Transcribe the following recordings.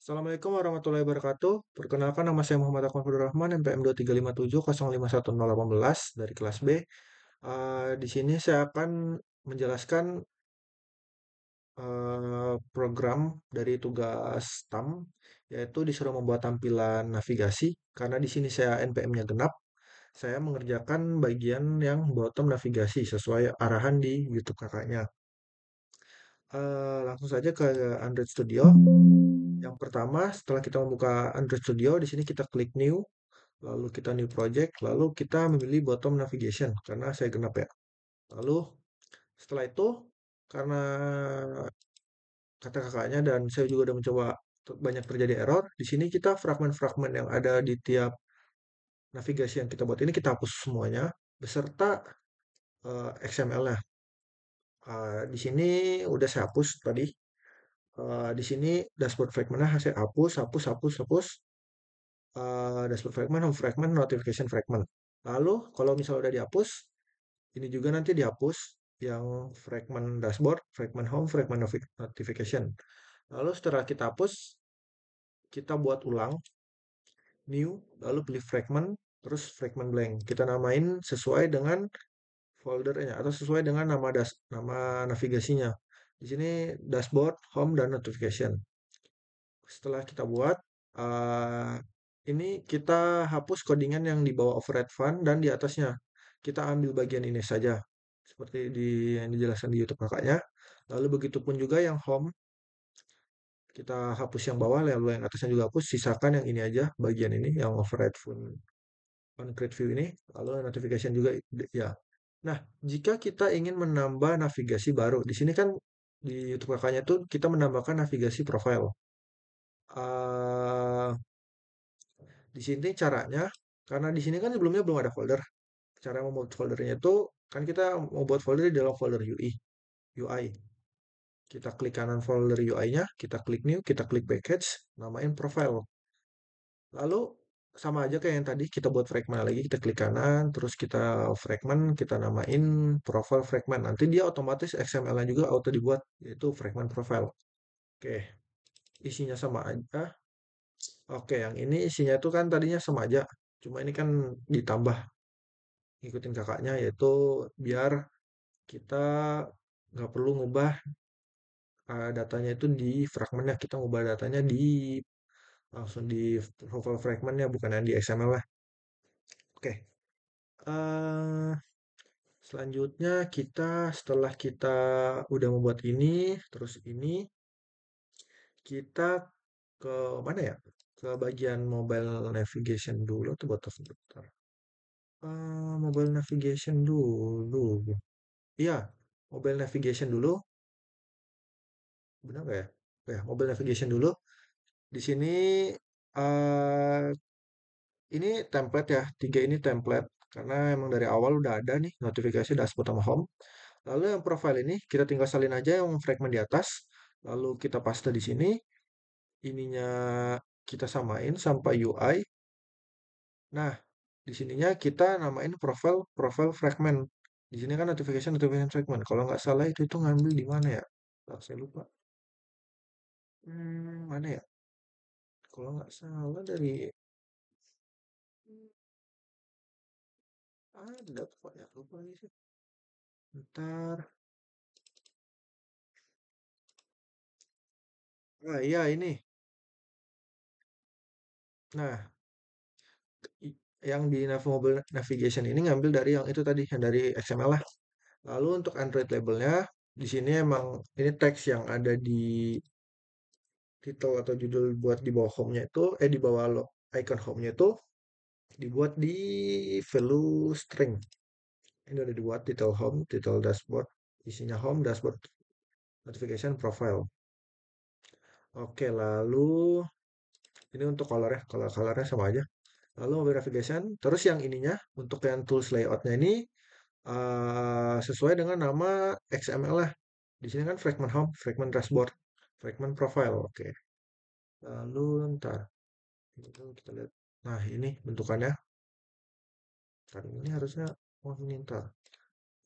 Assalamualaikum warahmatullahi wabarakatuh. Perkenalkan nama saya Muhammad Akmal Rahman, NPM 235705118 dari kelas B. Di sini saya akan menjelaskan program dari tugas TAM, yaitu disuruh membuat tampilan navigasi. Karena di sini saya NPM-nya genap, saya mengerjakan bagian yang bottom navigasi sesuai arahan di YouTube kakaknya. Langsung saja ke Android Studio. Yang pertama, setelah kita membuka Android Studio, di sini kita klik New, lalu kita New Project, lalu kita memilih Bottom Navigation, karena saya genap ya. Lalu setelah itu, karena kata kakaknya dan saya juga udah mencoba banyak terjadi error, di sini kita fragmen-fragmen yang ada di tiap navigasi yang kita buat ini kita hapus semuanya, beserta XML-nya. Di sini udah saya hapus tadi. Di sini dashboard fragment-nya saya hapus, hapus, hapus, hapus. Dashboard fragment, home fragment, notification fragment. Lalu kalau misalnya udah dihapus, ini juga nanti dihapus yang fragment dashboard, fragment home, fragment notification. Lalu setelah kita hapus, kita buat ulang, new, lalu pilih fragment, terus fragment blank. Kita namain sesuai dengan foldernya atau sesuai dengan nama navigasinya. Di sini dashboard, home, dan notification. Setelah kita buat, uh, ini kita hapus codingan yang di bawah override fun dan di atasnya. Kita ambil bagian ini saja, seperti yang dijelaskan di YouTube kakaknya. Lalu begitu pun juga yang home, kita hapus yang bawah, lalu yang atasnya juga hapus, sisakan yang ini aja, bagian ini, yang override fun on create view ini, lalu notification juga, ya. Nah, jika kita ingin menambah navigasi baru, di sini kan di YouTube kakaknya tuh kita menambahkan navigasi profile. Uh, Di sini caranya, karena di sini kan sebelumnya belum ada folder. Cara membuat foldernya itu, kan kita mau buat folder di dalam folder UI. Kita klik kanan folder UI-nya, kita klik new, kita klik package, namain profile. Lalu sama aja kayak yang tadi, kita buat fragment lagi, kita klik kanan, terus kita fragment, kita namain profile fragment. Nanti dia otomatis XML-nya juga auto dibuat, yaitu fragment profile. Oke, isinya sama aja. Oke, yang ini isinya itu kan tadinya sama aja. Cuma ini kan ditambah ngikutin kakaknya, yaitu biar kita nggak perlu ngubah datanya itu di fragmentnya. Kita ngubah datanya langsung di profile fragmentnya, bukan yang di XML lah. Oke. eh Selanjutnya setelah kita udah membuat ini, terus ini, kita ke mana ya? Ke bagian mobile navigation dulu tuh buat sebentar. Mobile navigation dulu. Iya, mobile navigation dulu. Benar nggak ya? Ya, mobile navigation dulu. Di sini eh ini template ya, tiga ini template karena emang dari awal udah ada nih notifikasi dashboard sama home. Lalu yang profile ini kita tinggal salin aja yang fragment di atas, lalu kita paste di sini, ininya kita samain sampai UI. Nah, di sininya kita namain profile fragment. Di sini kan notification fragment. Kalau nggak salah itu ngambil di mana ya? Ah, saya lupa. Mana ya? Kalau nggak salah dari ada kok ya, lupa lagi sih. Ntar. Ah iya ini. Nah, yang di mobile navigation ini ngambil dari yang itu tadi, yang dari XML lah. Lalu untuk Android labelnya, di sini emang ini teks yang ada di title atau judul buat di bawah home-nya itu, di bawah icon home-nya itu dibuat di value string. Ini udah dibuat title home, title dashboard, isinya home, dashboard, notification, profile. Oke, lalu ini untuk color-nya, color-colornya sama aja. Lalu mobile navigation, terus yang ininya untuk yang tools layoutnya ini sesuai dengan nama XML lah. Di sini kan fragment home, fragment dashboard, fragment profile. Oke. Lalu ntar kita lihat. Nah ini bentukannya. Kan ini harusnya ini ntar.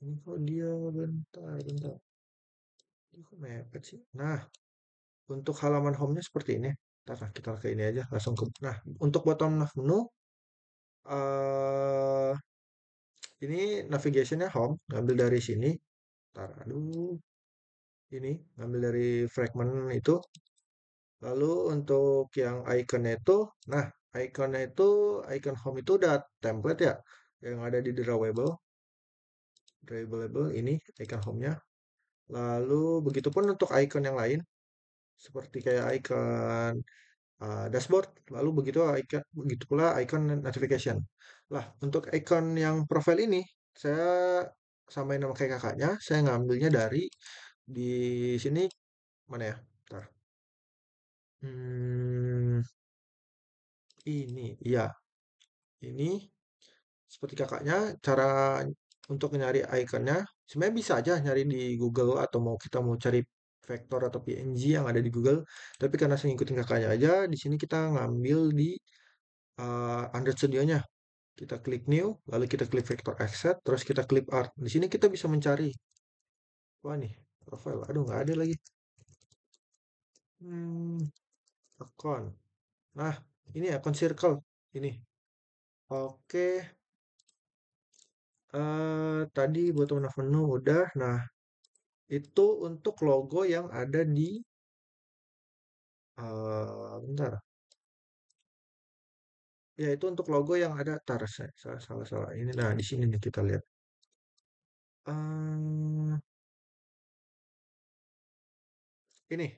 Ini kok dia bentar, bentar. Ini kok mepet sih. Nah untuk halaman home-nya seperti ini. Ntar lah, kita ke ini aja langsung ke. Nah, untuk bottom left menu, eh ini navigationnya home, ngambil dari sini. Ntar, aduh, ini ngambil dari fragment itu. Lalu untuk yang ikonnya itu, nah ikonnya itu, icon home itu udah template ya, yang ada di drawable ini icon home-nya. Lalu begitupun untuk icon yang lain, seperti kayak icon dashboard, lalu begitu pula icon notification. Lah, untuk icon yang profile ini, saya samain nama kayak kakaknya, saya ngambilnya dari di sini mana ya? Bentar. Hmm, ini, iya, ini seperti kakaknya, cara untuk nyari ikonnya, sebenarnya bisa aja nyari di Google atau kita mau cari vektor atau PNG yang ada di Google. Tapi karena saya ngikutin kakaknya aja, di sini kita ngambil di Android Studio-nya. Kita klik new, lalu kita klik vector asset, terus kita klik art. Di sini kita bisa mencari. Wah nih, profile. Aduh, nggak ada lagi. Hmm, akun. Nah, ini akun circle. Ini. Oke. Tadi bottom of menu udah. Nah, itu untuk logo yang ada di bentar. Ya, itu untuk logo yang ada tar salah salah salah. Ini nah di sini nih kita lihat. eh ini.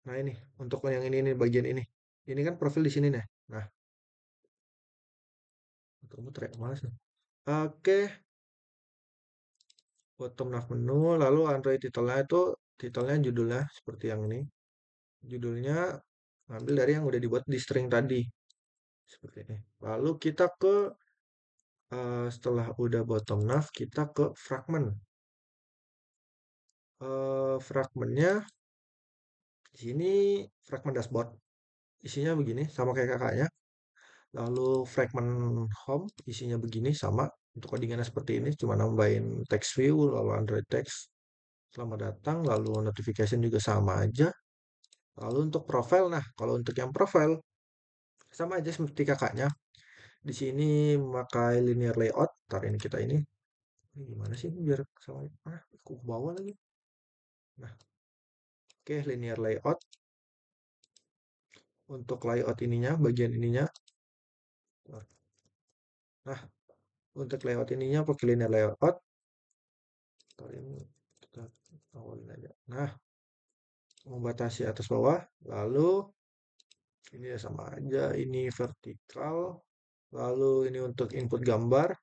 Nah, ini untuk yang ini bagian ini. Ini kan profil di sini nih. Nah, muter-muter ya, males nih. Oke, bottom left menu, lalu Android titelnya itu titelnya judulnya seperti yang ini. Judulnya ngambil dari yang udah dibuat di string tadi. Seperti ini. Lalu kita ke setelah udah bottom left, kita ke fragment. Fragmentnya di sini fragment dashboard. Isinya begini, sama kayak kakaknya. Lalu fragment home, isinya begini, sama. Untuk codingannya seperti ini, cuma nambahin text view, lalu Android text. Selamat datang, lalu notification juga sama aja. Lalu untuk profile, nah kalau untuk yang profile, sama aja seperti kakaknya. Di sini memakai linear layout. Ntar ini kita ini gimana sih ini biar sama. Aku ke bawah lagi. Nah, oke, linear layout. Untuk layout ininya, bagian ininya. Nah, untuk layout ininya pakai linear layout. Ntar ini kita awalin aja. Nah, membatasi atas bawah. Lalu ini ya sama aja. Ini vertikal. Lalu ini untuk input gambar.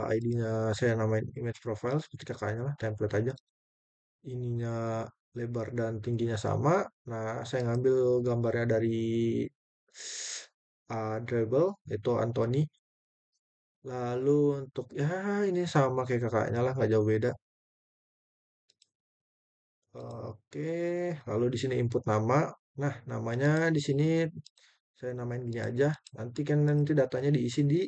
ID-nya saya namain image profile seperti kakaknya lah, template aja. Ininya lebar dan tingginya sama. Nah, saya ngambil gambarnya dari Dribble, itu Anthony. Lalu untuk ya ini sama kayak kakaknya lah, nggak jauh beda. Oke, lalu di sini input nama. Nah, namanya di sini saya namain gini aja. Nanti datanya diisi di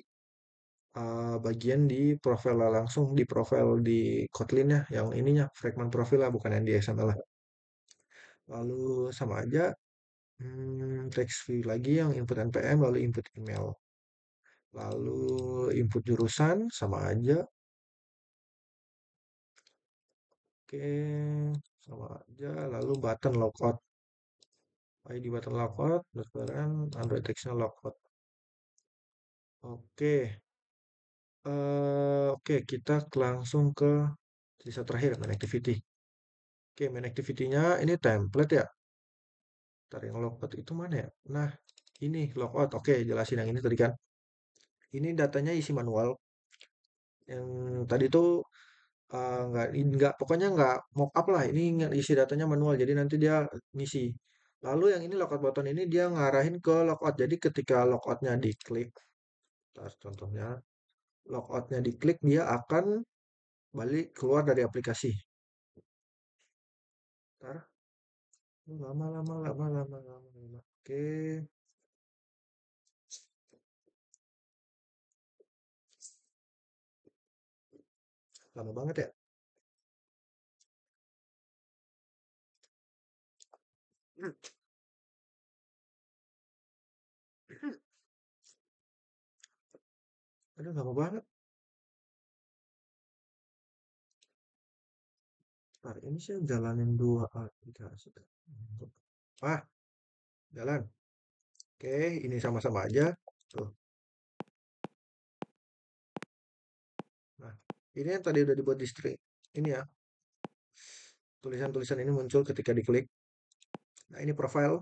bagian di profil lah, langsung di profil di Kotlin ya, yang ininya fragment profil lah, bukan yang di XML lah. Lalu sama aja, text view lagi yang input npm, lalu input email, lalu input jurusan sama aja. Oke, sama aja. Lalu button logout, ID button logout, berdasarkan Android textnya logout. Oke, oke kita langsung ke sisa terakhir main activity. Oke, main activity-nya ini template ya. Ntar yang logout itu mana ya? Nah, ini logout. Oke, jelasin yang ini tadi kan. Ini datanya isi manual. Yang tadi tuh nggak pokoknya nggak mock up lah. Ini isi datanya manual. Jadi nanti dia ngisi. Lalu yang ini logout button ini dia ngarahin ke logout. Jadi ketika logoutnya diklik, ntar contohnya logoutnya diklik dia akan balik keluar dari aplikasi. Ntar lama lama lama lama lama lama. Oke, lama banget ya. Aduh, lama banget. Ntar, ini saya jalanin dua aplikasi. Ah, jalan. Oke, ini sama-sama aja. Tuh. Nah, ini yang tadi udah dibuat di string. Ini ya, tulisan-tulisan ini muncul ketika diklik. Nah, ini profile.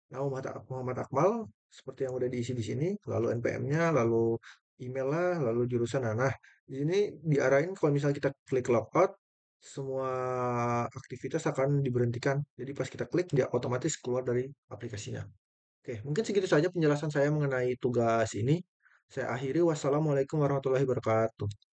Nama Muhammad Akmal, seperti yang udah diisi di sini. Lalu NPM-nya, lalu email lah, lalu jurusan. Nah, di sini diarahin kalau misalnya kita klik logout, semua aktivitas akan diberhentikan. Jadi pas kita klik, dia otomatis keluar dari aplikasinya. Oke, mungkin segitu saja penjelasan saya mengenai tugas ini. Saya akhiri. Wassalamualaikum warahmatullahi wabarakatuh.